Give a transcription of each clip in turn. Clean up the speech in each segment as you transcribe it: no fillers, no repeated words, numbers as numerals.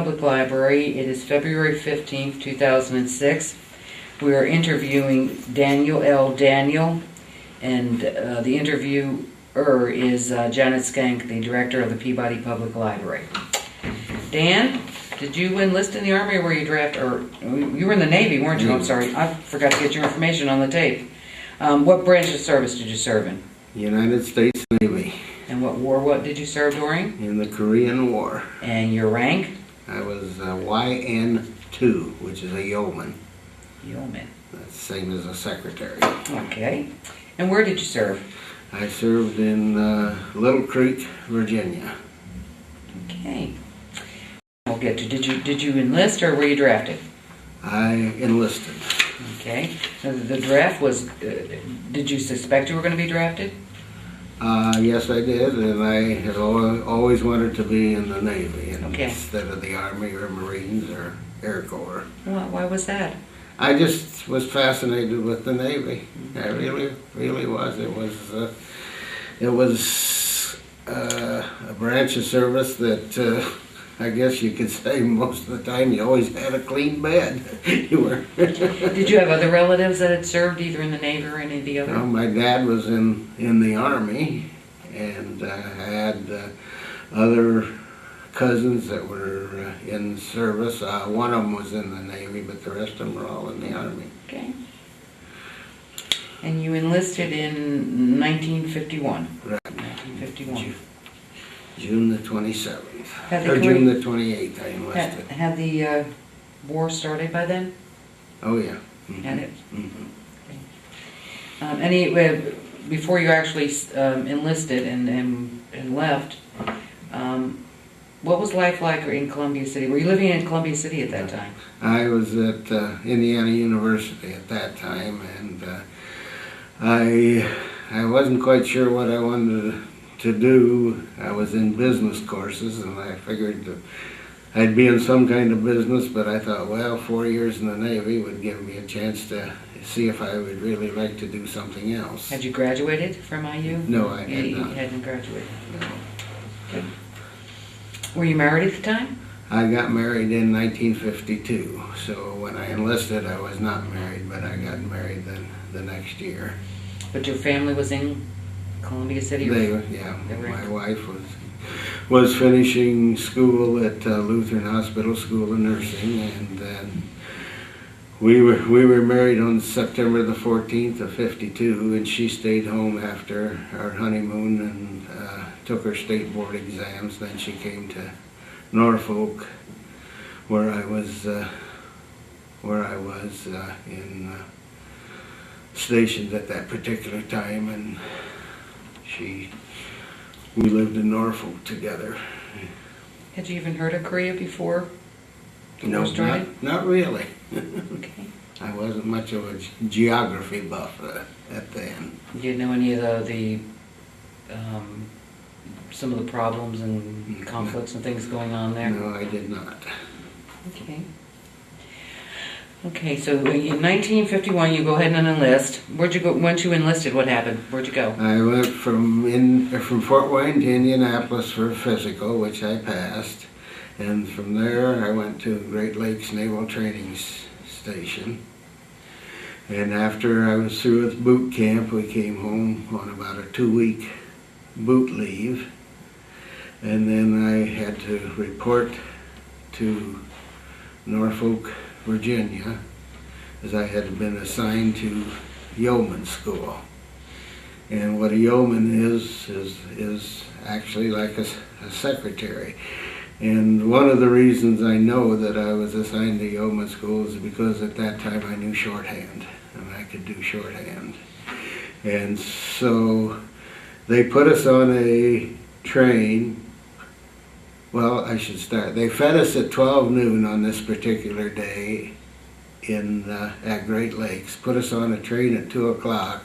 Public Library. It is February 15th, 2006. We are interviewing Daniel L. Daniel, and the interviewer is Janet Skank, the director of the Peabody Public Library. Dan, did you enlist in the Army, or were you drafted, or you were in the Navy, weren't you? I'm sorry, I forgot to get your information on the tape. What branch of service did you serve in? United States Navy. And what did you serve during? In the Korean War. And your rank? I was YN2, which is a yeoman. Yeoman. That's the same as a secretary. Okay. And where did you serve? I served in Little Creek, Virginia. Okay. We'll get to, did you enlist or were you drafted? I enlisted. Okay. So the draft was, did you suspect you were going to be drafted? Yes, I did, and I had always wanted to be in the Navy instead of the Army or Marines or Air Corps. Why was that? I just was fascinated with the Navy. I really was. It was a branch of service that I guess you could say most of the time you always had a clean bed. Did you have other relatives that had served either in the Navy or any of the other? Well, my dad was in the Army, and I had other cousins that were in service. One of them was in the Navy, but the rest of them were all in the Army. Okay. And you enlisted in 1951? Right. 1951. June the 27th. Or June the 28th I enlisted. Had the war started by then? Oh yeah. Mm-hmm. Had it? Mm-hmm. Okay. Before you actually enlisted and left, what was life like in Columbia City? Were you living in Columbia City at that time? I was at Indiana University at that time, and I wasn't quite sure what I wanted to do. I was in business courses, and I figured that I'd be in some kind of business, but I thought, well, 4 years in the Navy would give me a chance to see if I would really like to do something else. Had you graduated from IU? No, I had not. You hadn't graduated? No. Okay. Were you married at the time? I got married in 1952, so when I enlisted I was not married, but I got married the next year. But your family was in Columbia City? Yeah. My wife was finishing school at Lutheran Hospital School of Nursing, and then we were married on September the 14th of '52, and she stayed home after our honeymoon and took her state board exams. Then she came to Norfolk, where I was stationed at that particular time, and we lived in Norfolk together. Had you even heard of Korea before? No, not really. Okay. I wasn't much of a geography buff at then. You didn't know any of the some of the problems and conflicts and things going on there? No, I did not. Okay. Okay, so in 1951 you go ahead and enlist. Where'd you go? Once you enlisted, what happened? Where'd you go? I went from Fort Wayne to Indianapolis for a physical, which I passed. And from there I went to Great Lakes Naval Training Station. And after I was through with boot camp, we came home on about a 2-week boot leave. And then I had to report to Norfolk, Virginia, as I had been assigned to yeoman school. And what a yeoman is actually like a secretary. And one of the reasons I know that I was assigned to yeoman school is because at that time I knew shorthand, and I could do shorthand. And so they put us on a train. Well, I should start. They fed us at 12 noon on this particular day at Great Lakes, put us on a train at 2 o'clock,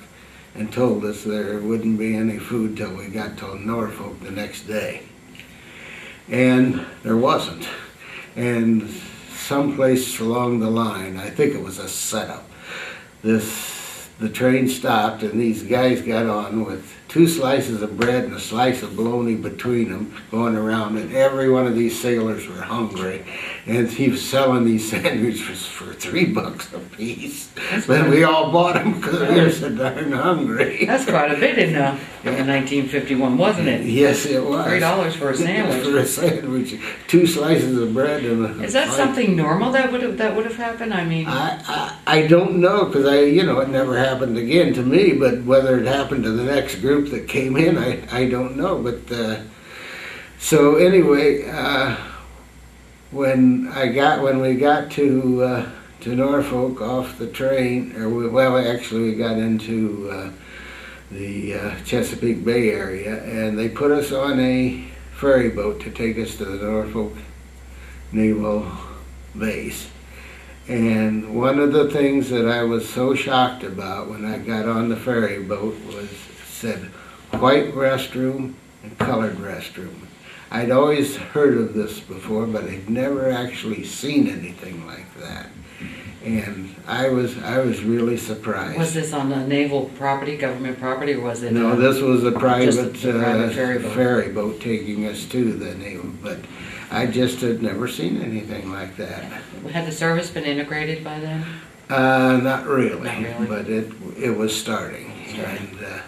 and told us there wouldn't be any food till we got to Norfolk the next day. And there wasn't. And someplace along the line, I think it was a setup, the train stopped and these guys got on with 2 slices of bread and a slice of bologna between them going around, and every one of these sailors were hungry. And he was selling these sandwiches for $3 a piece. But we all bought them because we were so darn hungry. That's quite a bit in 1951, wasn't it? Yes, it was. $3 for a sandwich. For a sandwich, 2 slices of bread and a. Is that something normal that would have happened? I mean, I don't know, because it never happened again to me. But whether it happened to the next group that came in, I don't know. But so anyway, when we got to Norfolk off the train, actually we got into the Chesapeake Bay area, and they put us on a ferry boat to take us to the Norfolk Naval Base. And one of the things that I was so shocked about when I got on the ferry boat was it said white restroom and colored restroom. I'd always heard of this before, but I'd never actually seen anything like that. And I was really surprised. was this on a naval property, government property, or was it? No, this was a private, private ferry boat taking us to the naval, but I just had never seen anything like that. Had the service been integrated by then? Not really, Not really. but it was starting. And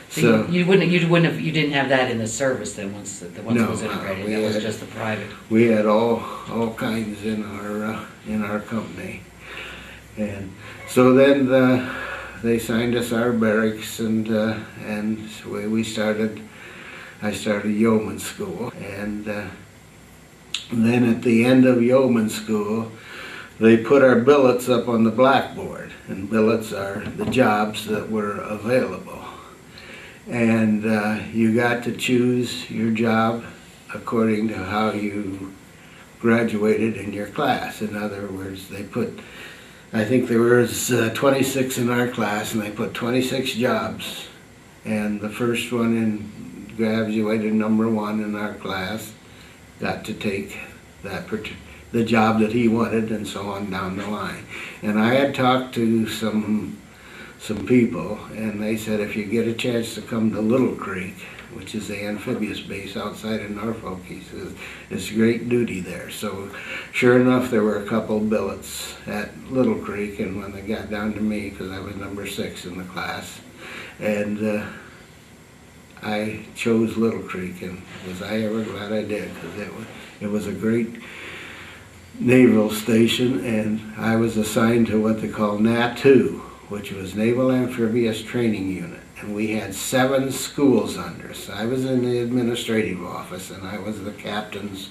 So you didn't have that in the service then once it was integrated. That was just the private. We had all kinds in our company, and so then they signed us our barracks, and we started. I started yeoman school, and then at the end of yeoman school, they put our billets up on the blackboard, and billets are the jobs that were available. And you got to choose your job according to how you graduated in your class. In other words, I think there was 26 in our class, and they put 26 jobs. And the first one graduated number 1 in our class got to take the job that he wanted, and so on down the line. And I had talked to some people, and they said if you get a chance to come to Little Creek, which is the amphibious base outside of Norfolk, he says it's great duty there. So sure enough, there were a couple billets at Little Creek, and when they got down to me, because I was number 6 in the class, and I chose Little Creek, and was I ever glad I did, because it was a great naval station, and I was assigned to what they call NA2, which was Naval Amphibious Training Unit, and we had 7 schools under us. I was in the administrative office, and I was the captain's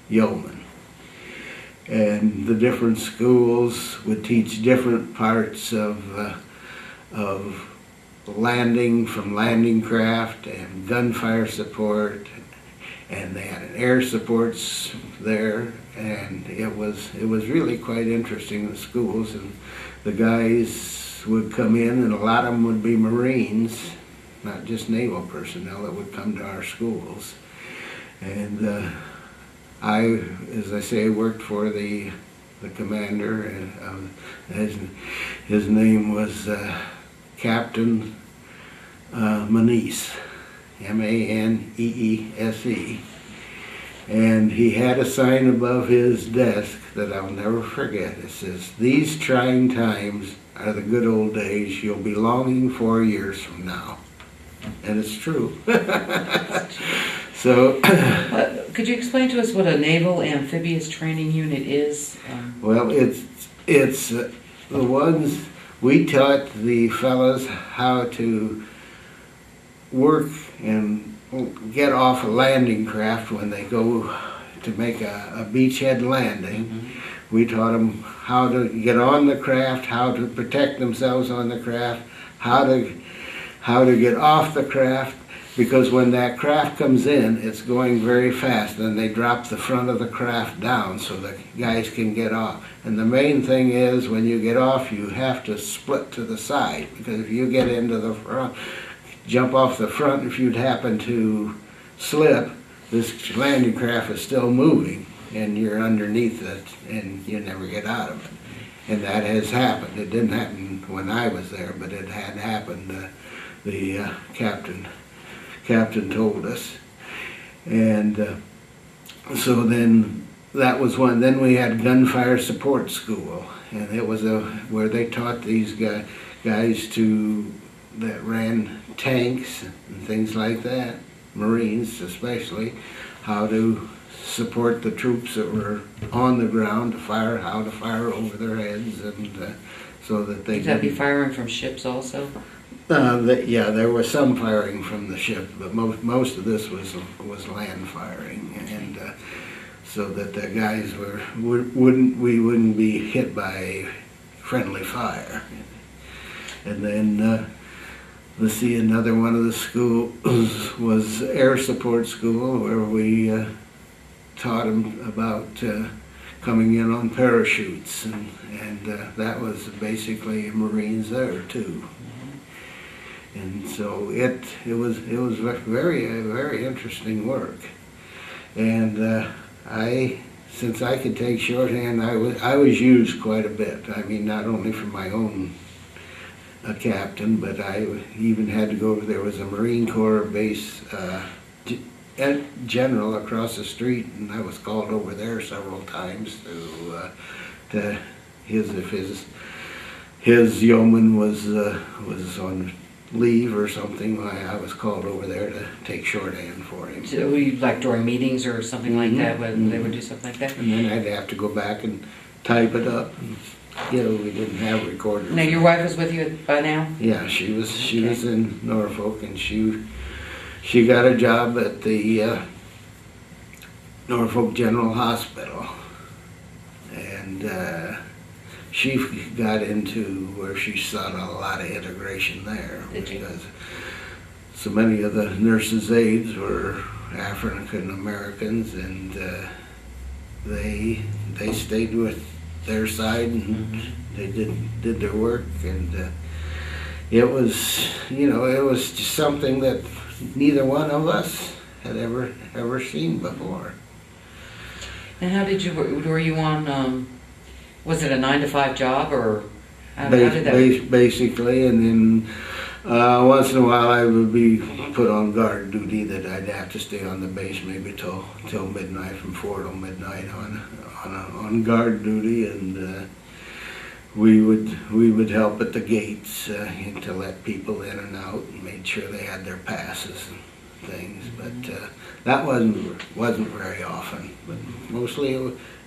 yeoman. And the different schools would teach different parts of landing, from landing craft and gunfire support, and they had an air supports there, and it was really quite interesting, the schools, and the guys would come in, and a lot of them would be Marines, not just naval personnel, that would come to our schools. And I, as I say, worked for the commander, and his name was Captain Maneese, Maneese. And he had a sign above his desk that I'll never forget. It says, "These trying times are the good old days you'll be longing for years from now." And it's true. So, could you explain to us what a Naval Amphibious Training Unit is? Well, it's the ones we taught the fellas how to work and get off a landing craft when they go to make a beachhead landing. Mm-hmm. We taught them how to get on the craft, how to protect themselves on the craft, how to get off the craft, because when that craft comes in, it's going very fast, and they drop the front of the craft down so the guys can get off. And the main thing is, when you get off, you have to split to the side, because if you get into the front, jump off the front, if you'd happen to slip, this landing craft is still moving, and you're underneath it, and you never get out of it. And that has happened. It didn't happen when I was there, but it had happened. The captain told us. And so then that was one. Then we had gunfire support school, and it was where they taught these guys that ran tanks and things like that, Marines especially, how to support the troops that were on the ground, how to fire over their heads, and so that they Would that be firing from ships also? yeah, there was some firing from the ship, but most of this was land firing, and so that the guys wouldn't be hit by friendly fire. And then let's see, another one of the schools was air support school, where we taught them about coming in on parachutes, and that was basically Marines there too. And so it was very interesting work. And since I could take shorthand, I was used quite a bit. I mean, not only for my own captain, but I even had to go over. There was a Marine Corps base general across the street, and I was called over there several times to if his yeoman was on leave or something. I was called over there to take shorthand for him. So like during meetings or something like that, when they would do something like that? And then I'd have to go back and type it up. We didn't have recorders. Now, your wife was with you by now? Yeah, she was in Norfolk, and she got a job at the Norfolk General Hospital, and she got into where she saw a lot of integration there, because so many of the nurses' aides were African Americans, and they stayed with their side, and they did their work, and it was just something that neither one of us had ever seen before. And how did were you on, was it a 9-to-5 job, or how did that? Basically, and then once in a while I would be put on guard duty, that I'd have to stay on the base maybe till midnight, from 4 till midnight on guard duty, and we would help at the gates to let people in and out, and made sure they had their passes and things. But that wasn't very often. But mostly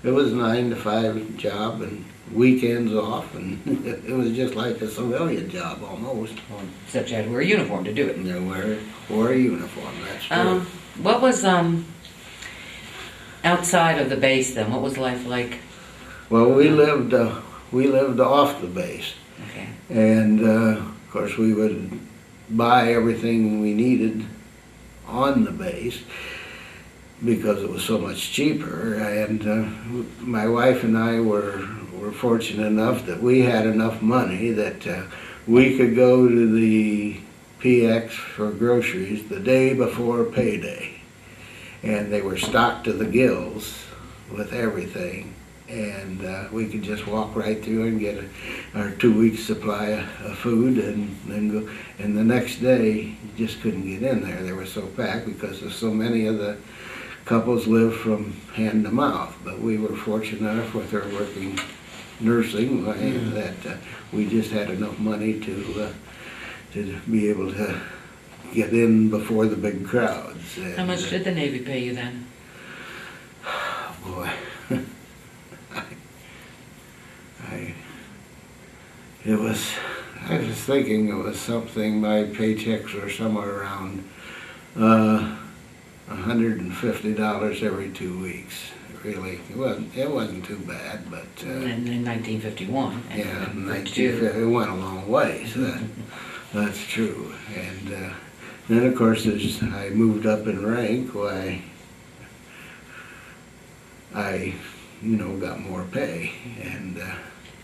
it was a 9-to-5 job, and weekends off, and it was just like a civilian job almost. Well, except you had to wear a uniform to do it. You wore a uniform. That's true. What was outside of the base then? What was life like? Well, we lived off the base, Okay. and of course we would buy everything we needed on the base because it was so much cheaper. And my wife and I were fortunate enough that we had enough money that we could go to the PX for groceries the day before payday, and they were stocked to the gills with everything, and we could just walk right through and get our 2 weeks supply of food, and then go. And the next day you just couldn't get in there. They were so packed because so many of the couples lived from hand to mouth. But we were fortunate enough with our working nursing that we just had enough money to be able to get in before the big crowds. And How much did the Navy pay you then? Boy, I was thinking it was something. My paychecks were somewhere around $150 every 2 weeks. Really, it wasn't too bad, but In 1951. And yeah, 52. it went a long way. So that's true. And then, of course, as I moved up in rank, why I got more pay. And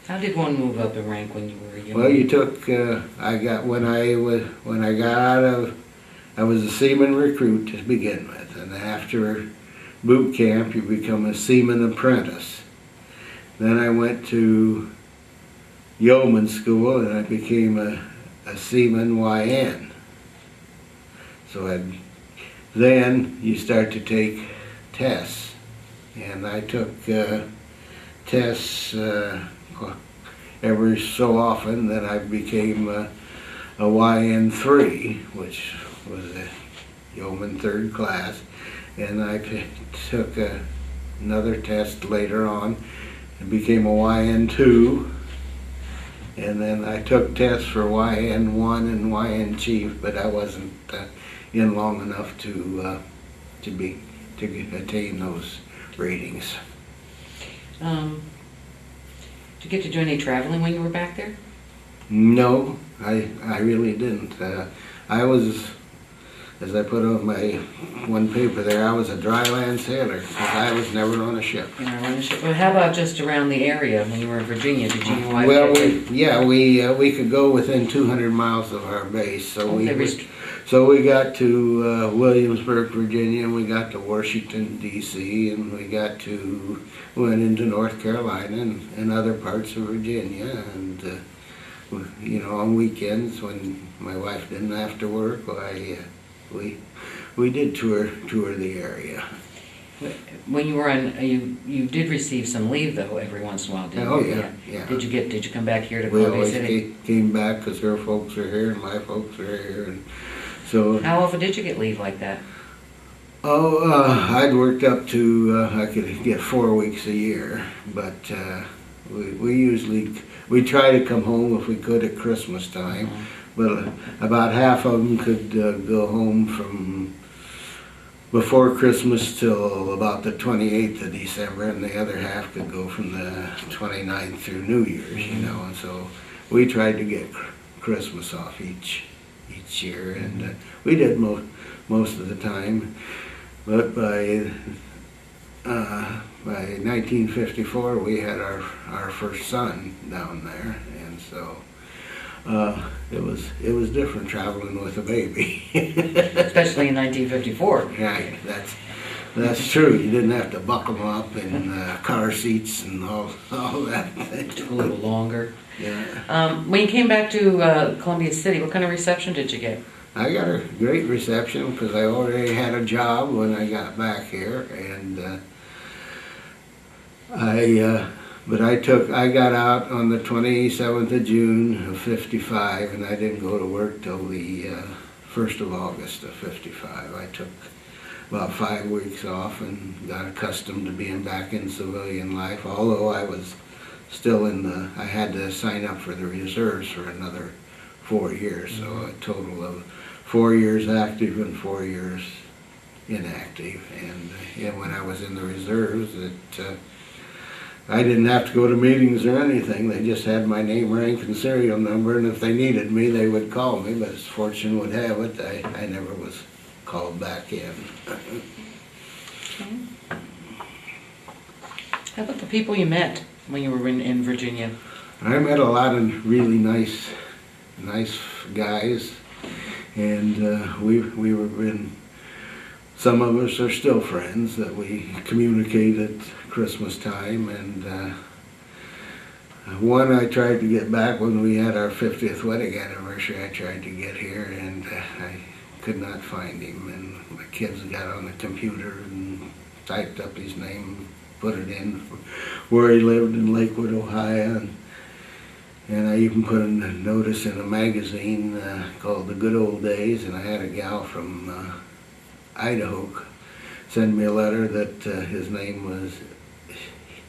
How did one move up in rank when you were young? well, you took. When I got out of, I was a seaman recruit to begin with, and after boot camp, you become a seaman apprentice. Then I went to yeoman school, and I became a seaman YN. So then you start to take tests and I took tests every so often that I became a YN3, which was a yeoman third class, and I took another test later on and became a YN2, and then I took tests for YN1 and YN chief, but I wasn't in long enough to attain those ratings. Did you get to do any traveling when you were back there? No, I really didn't. I was, as I put on my one paper there, I was a dry land sailor, because I was never on a ship. You know, on the ship. Well, how about just around the area when you were in Virginia? Did you Well, we could go within 200 miles of our base, so we got to Williamsburg, Virginia, and we got to Washington, D.C., and went into North Carolina and other parts of Virginia, and you know, on weekends when my wife didn't have to work, we did tour the area. When you were on, you did receive some leave though every once in a while, didn't you? Yeah. Did you come back here to Columbia City? We always came back because her folks are here and my folks are here, and so. How often did you get leave like that? I'd worked up to I could get 4 weeks a year, but we try to come home if we could at Christmas time. But about half of them could go home from before Christmas till about the 28th of December, and the other half could go from the 29th through New Year's, you know. And so we tried to get Christmas off each year, and we did most of the time. But by 1954, we had our first son down there, and so it was different traveling with a baby. Especially in 1954. Right, that's true. You didn't have to buckle them up in car seats and all that. It took a little longer. Yeah. When you came back to Columbia City, what kind of reception did you get? I got a great reception because I already had a job when I got back here, and I got out on the 27th of June of '55, and I didn't go to work till the 1st of August of '55. I took about 5 weeks off and got accustomed to being back in civilian life, although I was still I had to sign up for the reserves for another 4 years, so a total of 4 years active and 4 years inactive. And when I was in the reserves, I didn't have to go to meetings or anything. They just had my name, rank, and serial number, and if they needed me, they would call me. But as fortune would have it, I never was called back in. Okay. How about the people you met when you were in Virginia? I met a lot of really nice guys, and we were some of us are still friends that we communicate at Christmas time, and one I tried to get back when we had our 50th wedding anniversary. I tried to get here, and I could not find him, and my kids got on the computer and typed up his name, put it in where he lived in Lakewood, Ohio, and I even put a notice in a magazine called The Good Old Days, and I had a gal from Idaho send me a letter that his name was,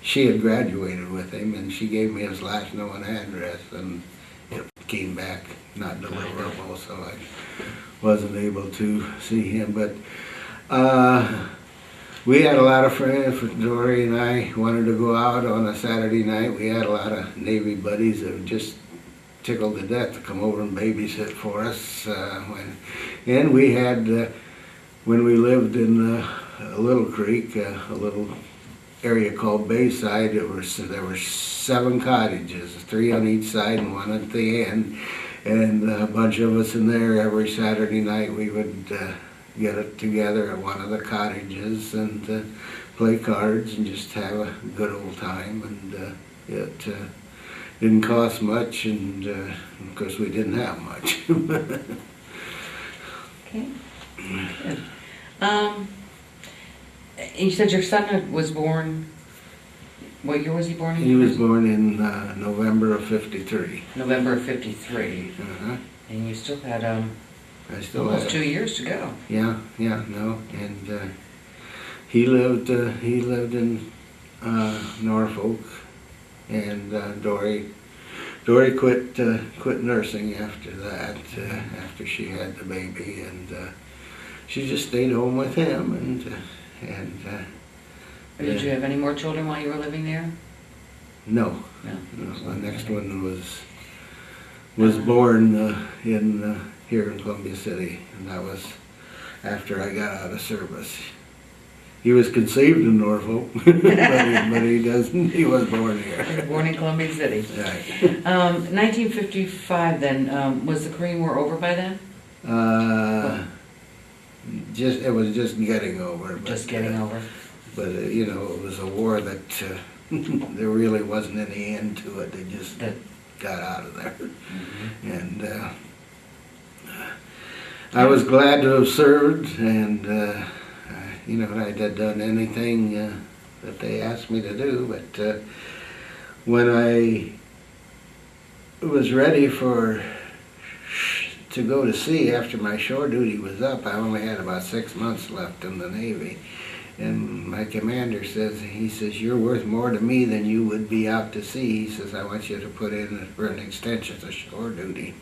she had graduated with him, and she gave me his last known address, and it came back not deliverable, so I wasn't able to see him. But we had a lot of friends. Dory and I wanted to go out on a Saturday night. We had a lot of Navy buddies that just tickled to death to come over and babysit for us. And we had, when we lived in Little Creek, a little area called Bayside, there were 7 cottages, 3 on each side and 1 at the end. And a bunch of us in there every Saturday night, we would get it together at one of the cottages and play cards and just have a good old time. And it didn't cost much, and of course we didn't have much. Okay. Good. You said your son was born, what year was he born in? He was born in November of '53. November of '53. Uh-huh. And you still had I still almost had 2 years to go. Yeah, no, and he lived in Norfolk, and Dory quit nursing after that, after she had the baby, and she just stayed home with him, and Did you have any more children while you were living there? no, No. the next one was born in here in Columbia City, and that was after I got out of service. He was conceived in Norfolk, but he was born here. Born in Columbia City. Right. 1955 then, was the Korean War over by then? It was just getting over. But, Just getting over. But you know, it was a war that there really wasn't any end to it. They just got out of there, and I was glad to have served, and you know, I'd have done anything that they asked me to do. But when I was ready to go to sea after my shore duty was up, I only had about 6 months left in the Navy. And my commander says, you're worth more to me than you would be out to sea. He says, I want you to put in for an extension of shore duty.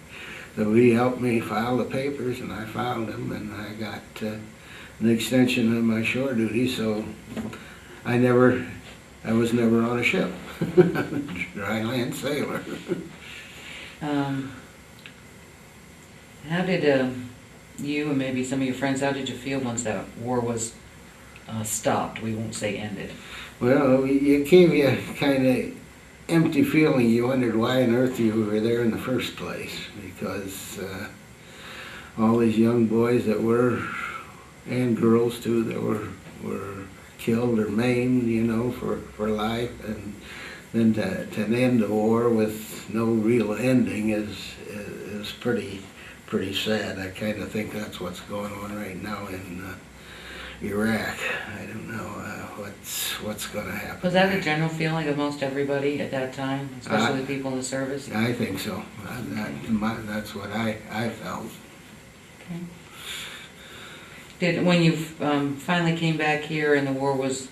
So he helped me file the papers, and I filed them, and I got an extension of my shore duty, so I was never on a ship. Dry land sailor. How did you and maybe some of your friends, how did you feel once that war was stopped? We won't say ended. Well, it gave you a kind of empty feeling. You wondered why on earth you were there in the first place, because all these young boys that were, and girls too, that were killed or maimed, you know, for life, and then to end the war with no real ending is pretty sad. I kind of think that's what's going on right now in Iraq. I don't know what's going to happen. Was that a general feeling of most everybody at that time, especially the people in the service? I think so. That's what I felt. Okay. When you finally came back here and the war was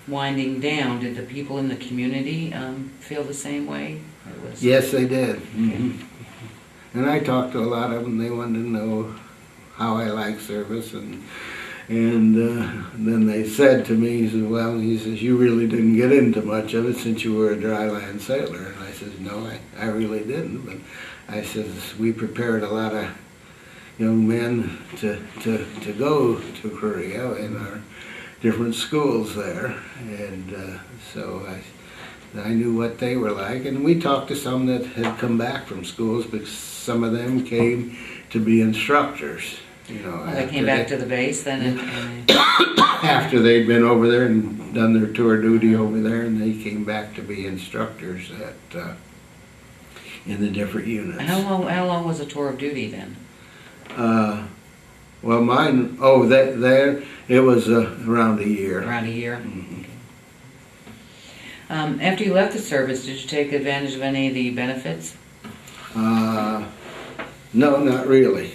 winding down, did the people in the community feel the same way? Yes, they did. Mm-hmm. And I talked to a lot of them. They wanted to know how I liked service, and then they said to me, he says, you really didn't get into much of it since you were a dry land sailor. And I says, no, I really didn't. But I says, we prepared a lot of young men to go to Korea in our different schools there, and so I knew what they were like. And we talked to some that had come back from schools, because some of them came to be instructors. You know, they came back to the base then? After they'd been over there and done their tour duty over there, and they came back to be instructors in the different units. How long was a tour of duty then? Well, mine, it was around a year. Around a year? Mm-hmm. Okay. After you left the service, did you take advantage of any of the benefits? No, not really.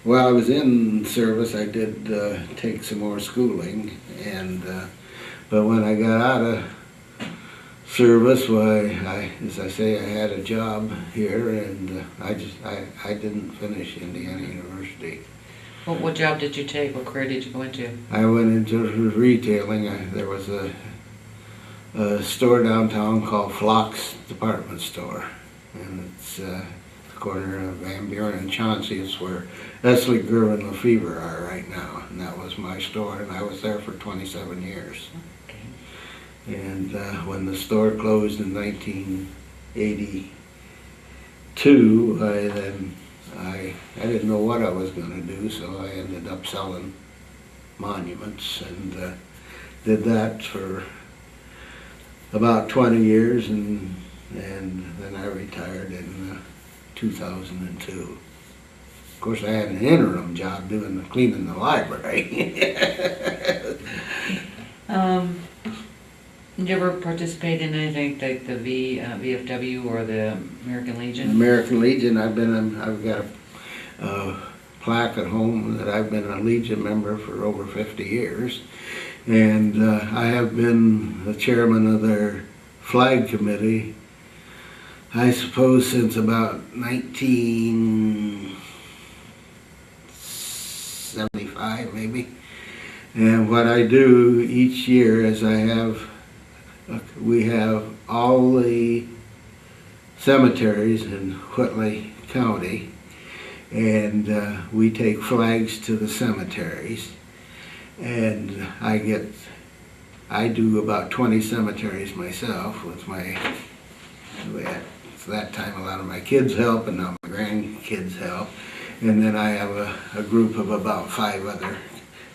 While I was in service, I did take some more schooling, and but when I got out of service, as I say, I had a job here, and I didn't finish Indiana University. What job did you take? What career did you go into? I went into retailing. There was a store downtown called Flock's Department Store, and it's the corner of Van Buren and Chauncey. It's where Eslinger and Lefevre are right now, and that was my store, and I was there for 27 years. Okay. And when the store closed in 1982, I didn't know what I was going to do, so I ended up selling monuments, and did that for about 20 years, and then I retired in 2002. Of course, I had an interim job cleaning the library. Did you ever participate in anything like the VFW or the American Legion? American Legion, I've got a plaque at home that I've been a Legion member for over 50 years. And I have been the chairman of their flag committee, I suppose, since about 1975 maybe. And what I do each year is we have all the cemeteries in Whitley County, and we take flags to the cemeteries. And I do about 20 cemeteries myself with at that time a lot of my kids help, and now my grandkids help. And then I have a group of about 5 other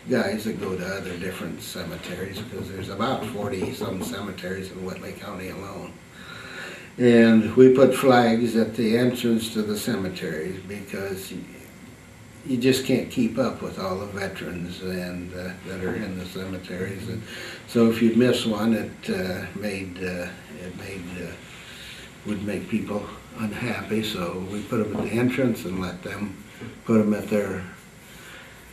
guys that go to other different cemeteries, because there's about 40 some cemeteries in Whitley County alone. And we put flags at the entrance to the cemeteries because you just can't keep up with all the veterans and that are in the cemeteries. And so if you miss one, it would make people unhappy. So we put them at the entrance and let them put them at their.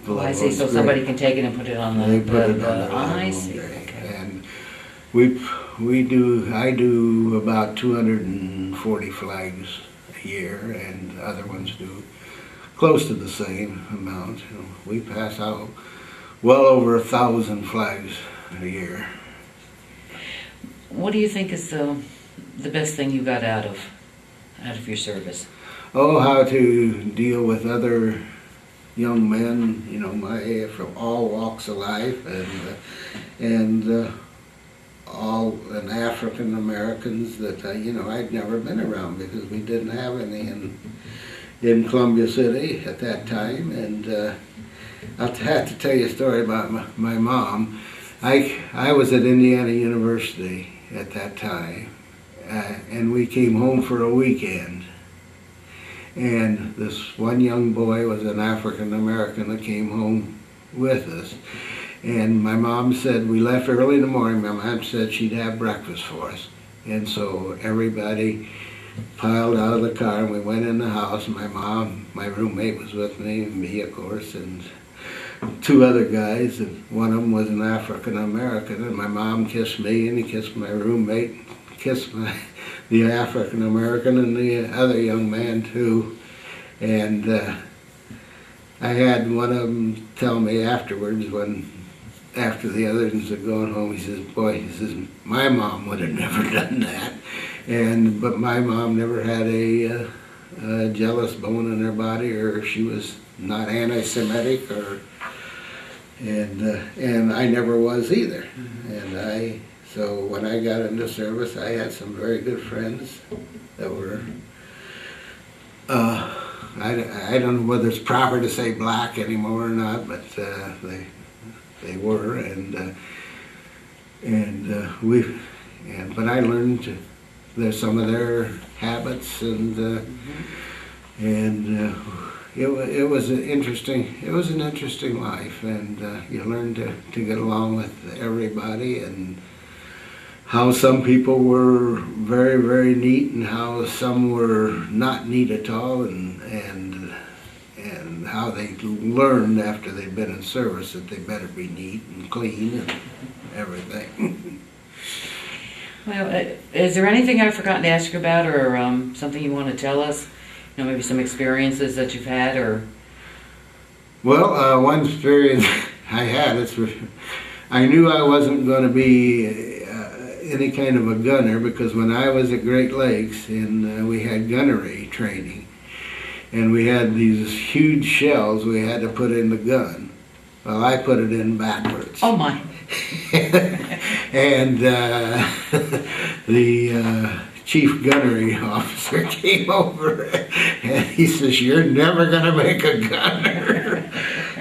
Oh, I see. So somebody can take it and put it on the. They put it on the I see. Okay. And I do about 240 flags a year, and other ones do close to the same amount. You know, we pass out well over 1,000 flags a year. What do you think is the best thing you got out of your service? Oh, how to deal with other young men, you know, from all walks of life, and African Americans that I'd never been around because we didn't have any in Columbia City at that time. And I'll have to tell you a story about my mom. I was at Indiana University at that time, and we came home for a weekend. And this one young boy was an African American that came home with us. And my mom said, we left early in the morning, my mom said she'd have breakfast for us. And so everybody piled out of the car and we went in the house. My mom, my roommate was with me of course, and 2 other guys, and one of them was an African American, and my mom kissed me and he kissed my roommate, kissed the African American and the other young man too. And I had one of them tell me afterwards, after the others had gone home, he says, boy, my mom would have never done that. But my mom never had a jealous bone in her body, or she was not anti-Semitic, and I never was either. And so when I got into service, I had some very good friends that were, I don't know whether it's proper to say black anymore or not, but they were, but I learned there's some of their habits, and it was an interesting life, and you learn to get along with everybody, and how some people were very, very neat and how some were not neat at all, and how they learned after they'd been in service that they better be neat and clean and everything. Well, is there anything I've forgotten to ask you about, or something you want to tell us? You know, maybe some experiences that you've had, or? Well, one experience I had is I knew I wasn't going to be any kind of a gunner, because when I was at Great Lakes and we had gunnery training, and we had these huge shells we had to put in the gun. Well, I put it in backwards. Oh my! And the chief gunnery officer came over and he says, "You're never going to make a gunner."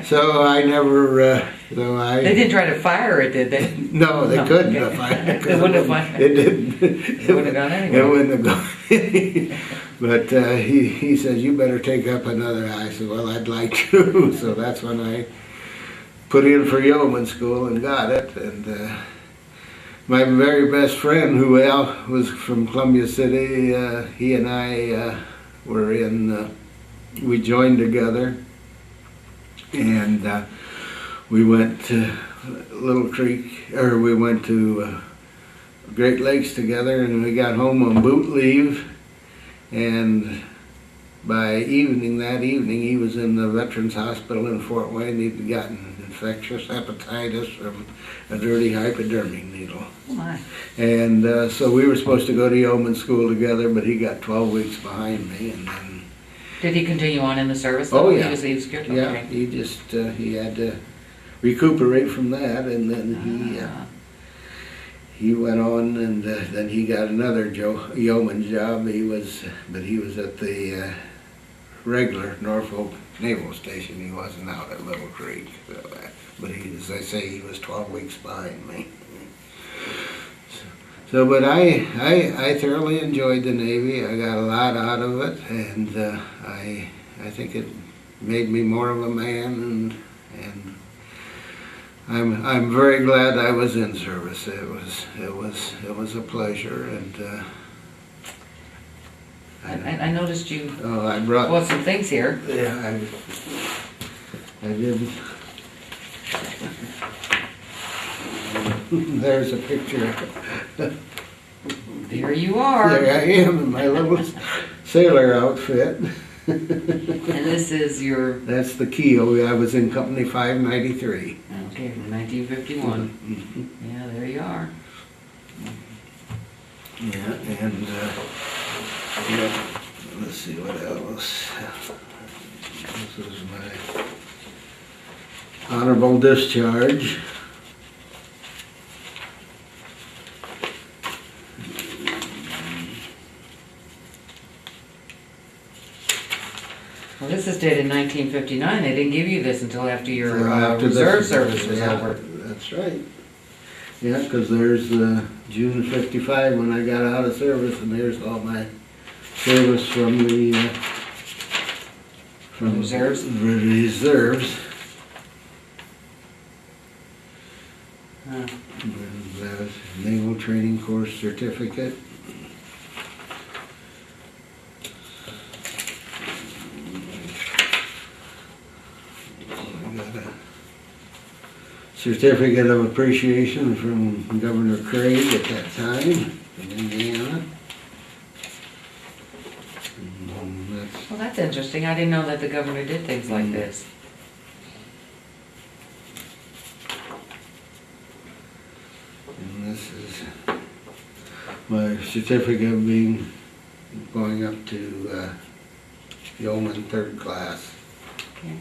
So I never. They didn't try to fire it, did they? No, they couldn't have fired it. They wouldn't have fired it. It didn't. It wouldn't have gone anywhere. It wouldn't have gone. But he said, you better take up another. I said, well, I'd like to. So that's when I put in for yeoman school and got it. And my very best friend, who was from Columbia City, he and I were we joined together, and we went to Little Creek, or we went to Great Lakes together, and we got home on boot leave, and by that evening, he was in the Veterans Hospital in Fort Wayne. He'd gotten infectious hepatitis from a dirty hypodermic needle. Oh my. And so we were supposed to go to yeoman school together, but he got 12 weeks behind me, and then... Did he continue on in the service? Oh, yeah. He was good? Yeah, Okay. he just, he had to recuperate from that, and then he went on, and then he got another yeoman job. He was at the regular Norfolk Naval Station. He wasn't out at Little Creek. So, but as I say, he was 12 weeks behind me. So, but I thoroughly enjoyed the Navy. I got a lot out of it, and I think it made me more of a man, and I'm very glad I was in service. It was a pleasure, and I noticed you I brought some things here. Yeah, I did. There's a picture. There you are. There I am in my little sailor outfit. And this is your... That's the keel. I was in Company 593. Okay, from 1951. Mm-hmm. Yeah, there you are. Yeah, and yeah, let's see what else. This is my honorable discharge. Well, this is dated 1959. They didn't give you this until after your After reserve service was yeah, over. That's right. Yeah, because there's June '55 when I got out of service, and there's all my service from the reserves. Reserves. Huh. And, Naval Training Course certificate. Certificate of appreciation from Governor Craig at that time in Indiana. Well, that's interesting. I didn't know that the governor did things like this. And this is my certificate of going up to yeoman 3rd class. Okay.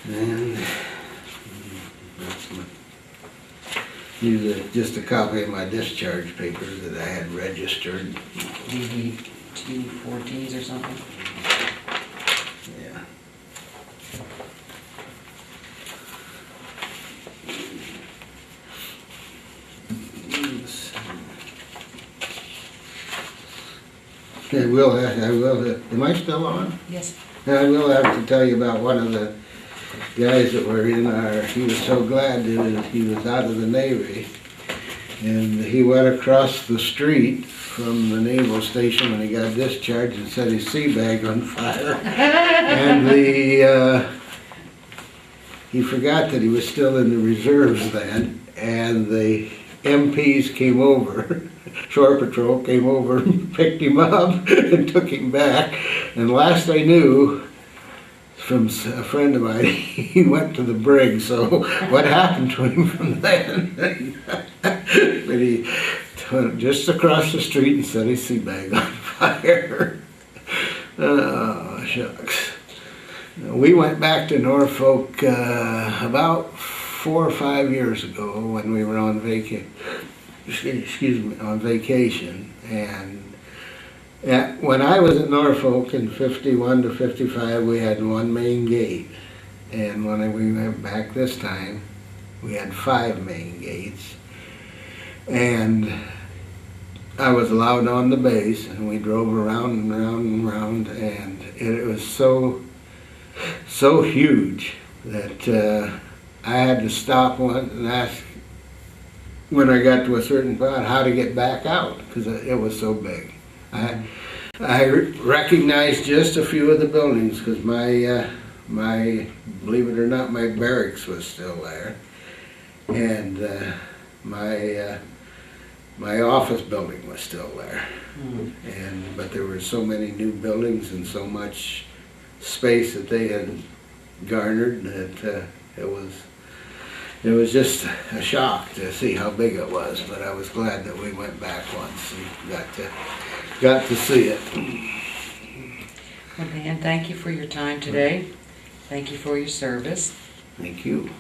And that's just a copy of my discharge papers that I had registered. DD 214s or something? Yeah. I will, am I still on? Yes. I will have to tell you about one of the guys that were in he was so glad that he was out of the Navy, and he went across the street from the naval station when he got discharged and set his sea bag on fire. And he forgot that he was still in the reserves then, and the MPs came over, Shore Patrol came over and picked him up and took him back, and last I knew, from a friend of mine, he went to the brig, so what happened to him from then? But he went just across the street and set his sea bag on fire. Oh, shucks. We went back to Norfolk about 4 or 5 years ago when we were on vacation, and when I was at Norfolk in 51 to 55, we had 1 main gate, and when we went back this time, we had 5 main gates. And I was allowed on the base, and we drove around and around and around, and it was so huge that I had to stop once and ask, when I got to a certain spot, how to get back out, because it was so big. I recognized just a few of the buildings, because my, believe it or not, my barracks was still there, and my office building was still there. But there were so many new buildings and so much space that they had garnered that it was just a shock to see how big it was. But I was glad that we went back once and got to see it. Well, Dan, thank you for your time today. Thank you for your service. Thank you.